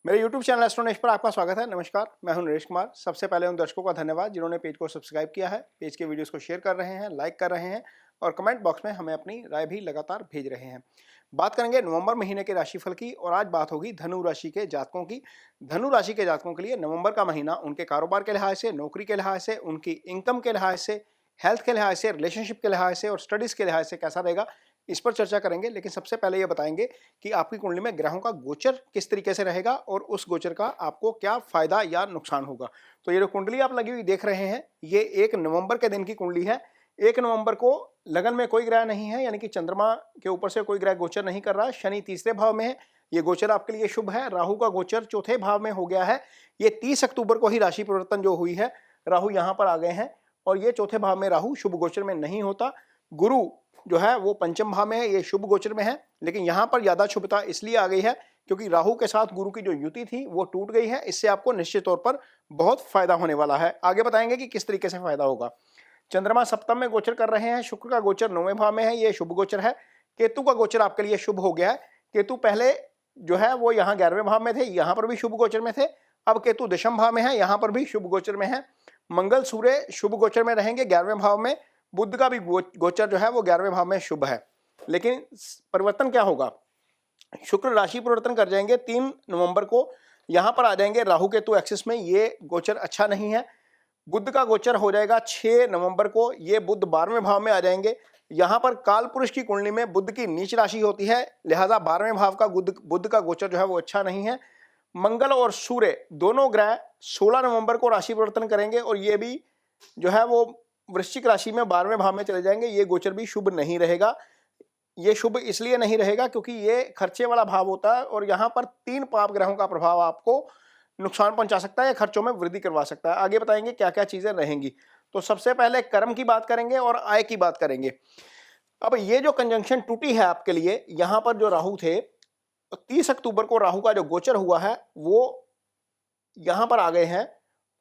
मेरे YouTube channel astronaut पर आपका स्वागत है। नमस्कार, मैं हूं नरेश कुमार। सबसे पहले उन दर्शकों का धन्यवाद जिन्होंने पेज को सब्सक्राइब किया है, पेज के वीडियोस को शेयर कर रहे हैं, लाइक कर रहे हैं और कमेंट बॉक्स में हमें अपनी राय भी लगातार भेज रहे हैं। बात करेंगे नवंबर महीने के राशिफल की और आज बात होगी धनु राशि के जातकों की। धनु राशि के जातकों के लिए नवंबर का महीना उनके कारोबार के लिहाज से, नौकरी के लिहाज से, उनकी इनकम के लिहाज से, हेल्थ के लिहाज से, रिलेशनशिप के लिहाज से और स्टडीज के लिहाज से कैसा रहेगा, इस पर चर्चा करेंगे। लेकिन सबसे पहले ये बताएंगे कि आपकी कुंडली में ग्रहों का गोचर किस तरीके से रहेगा और उस गोचर का आपको क्या फायदा या नुकसान होगा। तो ये जो कुंडली आप लगी हुई देख रहे हैं, ये 1 नवंबर के दिन की कुंडली है। 1 नवंबर को लगन में कोई ग्रह नहीं है, यानी कि चंद्रमा के ऊपर से कोई ग्रह गोचर नहीं कर रहा है। शनि तीसरे भाव में है, ये गोचर आपके लिए शुभ है। राहु का गोचर चौथे भाव में हो गया है। ये 30 अक्टूबर को ही राशि परिवर्तन जो हुई है, राहु यहाँ पर आ गए हैं और ये चौथे भाव में राहु शुभ गोचर में नहीं होता। गुरु जो है वो पंचम भाव में है, ये शुभ गोचर में है, लेकिन यहाँ पर ज्यादा शुभता इसलिए आ गई है क्योंकि राहु के साथ गुरु की जो युति थी वो टूट गई है। इससे आपको निश्चित तौर पर बहुत फायदा होने वाला है। आगे बताएंगे कि किस तरीके से फायदा होगा। चंद्रमा सप्तम में गोचर कर रहे हैं, शुक्र का गोचर 9वें भाव में है, ये शुभ गोचर है। केतु का गोचर आपके लिए शुभ हो गया है। केतु पहले जो है वो यहाँ 11वें भाव में थे, यहाँ पर भी शुभ गोचर में थे। अब केतु दशम भाव में है, यहाँ पर भी शुभ गोचर में है। मंगल सूर्य शुभ गोचर में रहेंगे 11वें भाव में। बुध का भी गोचर जो है वो 11वें भाव में शुभ है। लेकिन परिवर्तन क्या होगा, शुक्र राशि परिवर्तन कर जाएंगे 3 नवंबर को, यहां पर आ जाएंगे राहु केतु एक्सिस में, ये गोचर अच्छा नहीं है। बुध का गोचर हो जाएगा 6 नवंबर को, ये बुध 12वें भाव में आ जाएंगे। यहां पर काल पुरुष की कुंडली में बुध की नीच राशि होती है, लिहाजा 12वें भाव का बुध का गोचर जो है वो अच्छा नहीं है। मंगल और सूर्य दोनों ग्रह 16 नवंबर को राशि परिवर्तन करेंगे और ये भी जो है वो वृश्चिक राशि में 12वें भाव में चले जाएंगे। ये गोचर भी शुभ नहीं रहेगा। ये शुभ इसलिए नहीं रहेगा क्योंकि ये खर्चे वाला भाव होता है और यहाँ पर 3 पाप ग्रहों का प्रभाव आपको नुकसान पहुंचा सकता है या खर्चों में वृद्धि करवा सकता है। आगे बताएंगे क्या क्या चीजें रहेंगी। तो सबसे पहले कर्म की बात करेंगे और आय की बात करेंगे। अब ये जो कंजंक्शन टूटी है आपके लिए, यहाँ पर जो राहु थे, 30 अक्टूबर को राहु का जो गोचर हुआ है वो यहाँ पर आ गए हैं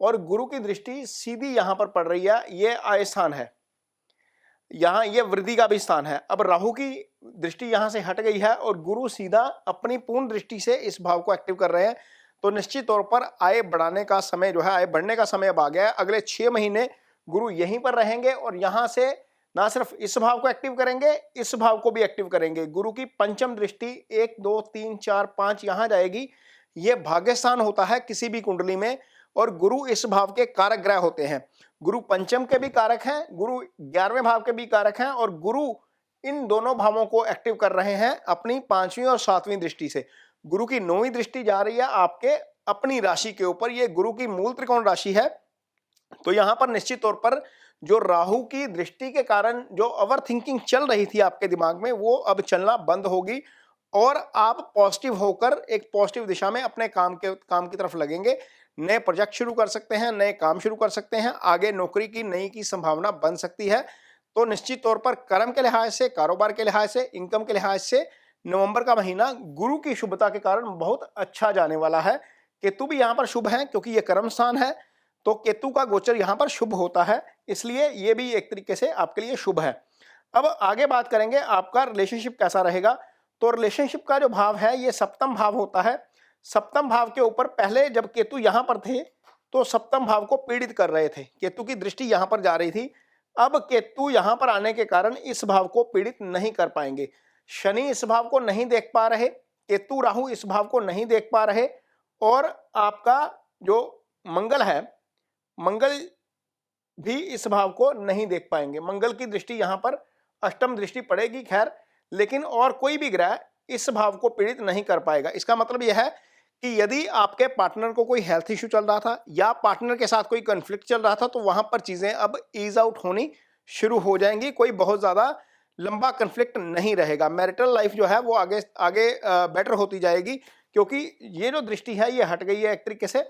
और गुरु की दृष्टि सीधी यहां पर पड़ रही है। ये आय स्थान है, यहां ये वृद्धि का भी स्थान है। अब राहु की दृष्टि यहां से हट गई है और गुरु सीधा अपनी पूर्ण दृष्टि से इस भाव को एक्टिव कर रहे हैं। तो निश्चित तौर पर आय बढ़ाने का समय जो है, आय बढ़ने का समय अब आ गया है। अगले 6 महीने गुरु यहीं पर रहेंगे और यहां से ना सिर्फ इस भाव को एक्टिव करेंगे, इस भाव को भी एक्टिव करेंगे। गुरु की पंचम दृष्टि 1 2 3 4 5 यहां जाएगी। ये भाग्य स्थान होता है किसी भी कुंडली में और गुरु इस भाव के कारक ग्रह होते हैं। गुरु पंचम के भी कारक हैं, गुरु 11वें भाव के भी कारक हैं और गुरु इन दोनों भावों को एक्टिव कर रहे हैं अपनी 5वीं और 7वीं दृष्टि से। गुरु की 9वीं दृष्टि जा रही है आपके अपनी राशि के ऊपर, ये गुरु की मूल त्रिकोण राशि है। तो यहां पर निश्चित तौर पर जो राहु की दृष्टि के कारण जो ओवर थिंकिंग चल रही थी आपके दिमाग में, वो अब चलना बंद होगी और आप पॉजिटिव होकर एक पॉजिटिव दिशा में अपने काम की तरफ लगेंगे। नए प्रोजेक्ट शुरू कर सकते हैं, नए काम शुरू कर सकते हैं, आगे नौकरी की नई की संभावना बन सकती है। तो निश्चित तौर पर कर्म के लिहाज से, कारोबार के लिहाज से, इनकम के लिहाज से नवंबर का महीना गुरु की शुभता के कारण बहुत अच्छा जाने वाला है। केतु भी यहाँ पर शुभ है क्योंकि ये कर्म स्थान है, तो केतु का गोचर यहाँ पर शुभ होता है, इसलिए ये भी एक तरीके से आपके लिए शुभ है। अब आगे बात करेंगे आपका रिलेशनशिप कैसा रहेगा। तो रिलेशनशिप का जो भाव है ये सप्तम भाव होता है। सप्तम भाव के ऊपर पहले जब केतु यहां पर थे तो सप्तम भाव को पीड़ित कर रहे थे, केतु की दृष्टि यहां पर जा रही थी। अब केतु यहां पर आने के कारण इस भाव को पीड़ित नहीं कर पाएंगे। शनि इस भाव को नहीं देख पा रहे, केतु राहु इस भाव को नहीं देख पा रहे और आपका जो मंगल है, मंगल भी इस भाव को नहीं देख पाएंगे। मंगल की दृष्टि यहां पर अष्टम दृष्टि पड़ेगी खैर, लेकिन और कोई भी ग्रह इस भाव को पीड़ित नहीं कर पाएगा। इसका मतलब यह है कि यदि आपके पार्टनर को कोई हेल्थ इश्यू चल रहा था या पार्टनर के साथ कोई कॉन्फ्लिक्ट चल रहा था, तो वहां पर चीजें अब ईज आउट होनी शुरू हो जाएंगी। कोई बहुत ज्यादा लंबा कॉन्फ्लिक्ट नहीं रहेगा। मैरिटल लाइफ जो है वो आगे आगे बेटर होती जाएगी क्योंकि ये जो दृष्टि है ये हट गई है एक तरीके से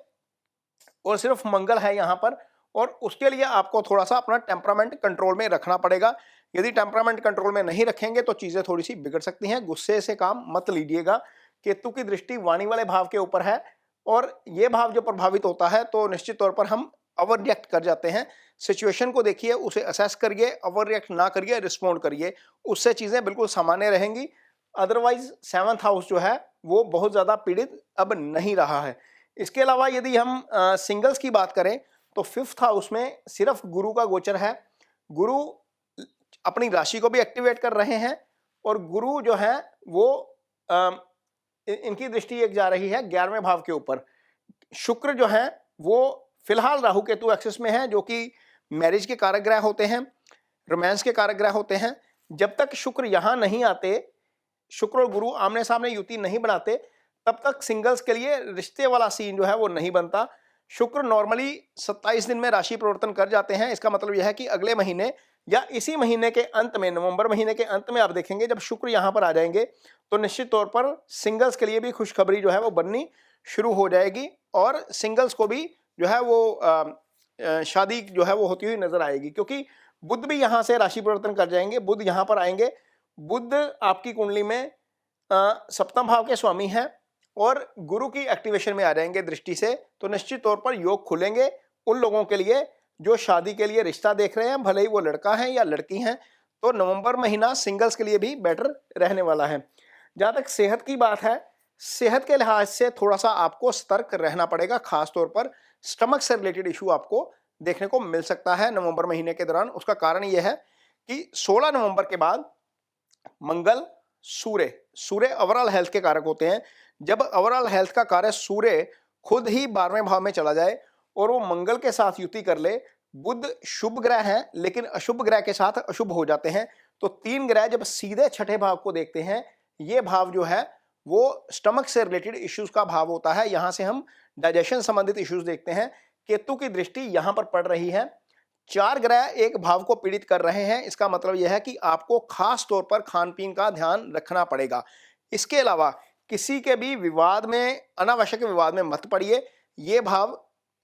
और सिर्फ मंगल है यहाँ पर। और उसके लिए आपको थोड़ा सा अपना टेम्परामेंट कंट्रोल में रखना पड़ेगा। यदि टेम्परामेंट कंट्रोल में नहीं रखेंगे तो चीजें थोड़ी सी बिगड़ सकती हैं। गुस्से से काम मत लीजिएगा। केतु की दृष्टि वाणी वाले भाव के ऊपर है और ये भाव जो प्रभावित होता है तो निश्चित तौर पर हम ओवर रिएक्ट कर जाते हैं। सिचुएशन को देखिए, उसे असेस करिए, ओवर रिएक्ट ना करिए, रिस्पॉन्ड करिए, उससे चीजें बिल्कुल सामान्य रहेंगी। अदरवाइज 7th हाउस जो है वो बहुत ज़्यादा पीड़ित अब नहीं रहा है। इसके अलावा यदि हम सिंगल्स की बात करें तो 5th हाउस में सिर्फ गुरु का गोचर है। गुरु अपनी राशि को भी एक्टिवेट कर रहे हैं और गुरु जो है वो इनकी दृष्टि एक जा रही है 11वें भाव के ऊपर। शुक्र जो है वो फिलहाल राहु केतु एक्सिस में है, जो कि मैरिज के कारक ग्रह होते हैं, रोमांस के कारक ग्रह होते हैं। जब तक शुक्र यहां नहीं आते, शुक्र और गुरु आमने सामने युति नहीं बनाते, तब तक सिंगल्स के लिए रिश्ते वाला सीन जो है वो नहीं बनता। शुक्र नॉर्मली 27 दिन में राशि परिवर्तन कर जाते हैं। इसका मतलब यह है कि अगले महीने या इसी महीने के अंत में, नवंबर महीने के अंत में आप देखेंगे जब शुक्र यहां पर आ जाएंगे तो निश्चित तौर पर सिंगल्स के लिए भी खुशखबरी जो है वो बननी शुरू हो जाएगी और सिंगल्स को भी जो है वो शादी जो है वो होती हुई नजर आएगी, क्योंकि बुध भी यहां से राशि परिवर्तन कर जाएंगे। बुध यहां पर आएंगे। बुध आपकी कुंडली में 7वें भाव के स्वामी हैं और गुरु की एक्टिवेशन में आ जाएंगे दृष्टि से, तो निश्चित तौर पर योग खुलेंगे उन लोगों के लिए जो शादी के लिए रिश्ता देख रहे हैं, भले ही वो लड़का है या लड़की हैं। तो नवंबर महीना सिंगल्स के लिए भी बेटर रहने वाला है। जहां तक सेहत की बात है, सेहत के लिहाज से थोड़ा सा आपको सतर्क रहना पड़ेगा। खास तौर पर स्टमक से रिलेटेड इशू आपको देखने को मिल सकता है नवंबर महीने के दौरान। उसका कारण यह है कि 16 नवंबर के बाद मंगल, सूर्य ओवरऑल हेल्थ के कारक होते हैं। जब ओवरऑल हेल्थ का कार्य सूर्य खुद ही 12वें भाव में चला जाए और वो मंगल के साथ युति कर ले, बुध शुभ ग्रह हैं लेकिन अशुभ ग्रह के साथ अशुभ हो जाते हैं, तो 3 ग्रह जब सीधे छठे भाव को देखते हैं, ये भाव जो है वो स्टमक से रिलेटेड इश्यूज का भाव होता है। यहां से हम डाइजेशन संबंधित इश्यूज देखते हैं। केतु की दृष्टि यहां पर पड़ रही है। 4 ग्रह एक भाव को पीड़ित कर रहे हैं। इसका मतलब यह है कि आपको खास तौर पर खान पीन का ध्यान रखना पड़ेगा। इसके अलावा किसी के भी विवाद में, अनावश्यक विवाद में मत पड़िए। ये भाव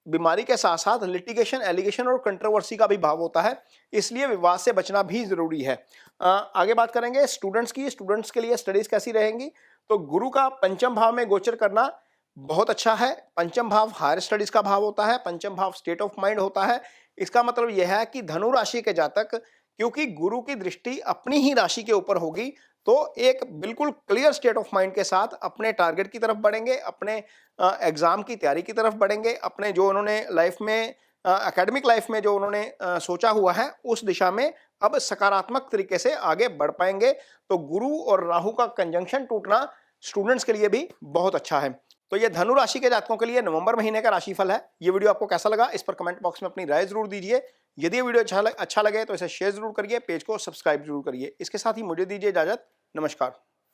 बीमारी के साथ साथ लिटिगेशन, एलिगेशन और कंट्रोवर्सी का भी भाव होता है, इसलिए विवाद से बचना भी जरूरी है। आगे बात करेंगे स्टूडेंट्स की। स्टूडेंट्स के लिए स्टडीज कैसी रहेंगी, तो गुरु का 5वें भाव में गोचर करना बहुत अच्छा है। 5वां भाव हायर स्टडीज का भाव होता है। 5वां भाव स्टेट ऑफ माइंड होता है। इसका मतलब यह है कि धनु राशि के जातक, क्योंकि गुरु की दृष्टि अपनी ही राशि के ऊपर होगी, तो एक बिल्कुल क्लियर स्टेट ऑफ माइंड के साथ अपने टारगेट की तरफ बढ़ेंगे, अपने एग्जाम की तैयारी की तरफ बढ़ेंगे, अपने जो उन्होंने लाइफ में, एकेडमिक लाइफ में जो उन्होंने सोचा हुआ है उस दिशा में अब सकारात्मक तरीके से आगे बढ़ पाएंगे। तो गुरु और राहु का कंजंक्शन टूटना स्टूडेंट्स के लिए भी बहुत अच्छा है। तो ये धनु राशि के जातकों के लिए नवंबर महीने का राशिफल है। ये वीडियो आपको कैसा लगा, इस पर कमेंट बॉक्स में अपनी राय जरूर दीजिए। यदि ये वीडियो अच्छा लगे तो इसे शेयर जरूर करिए, पेज को सब्सक्राइब जरूर करिए। इसके साथ ही मुझे दीजिए इजाजत। नमस्कार।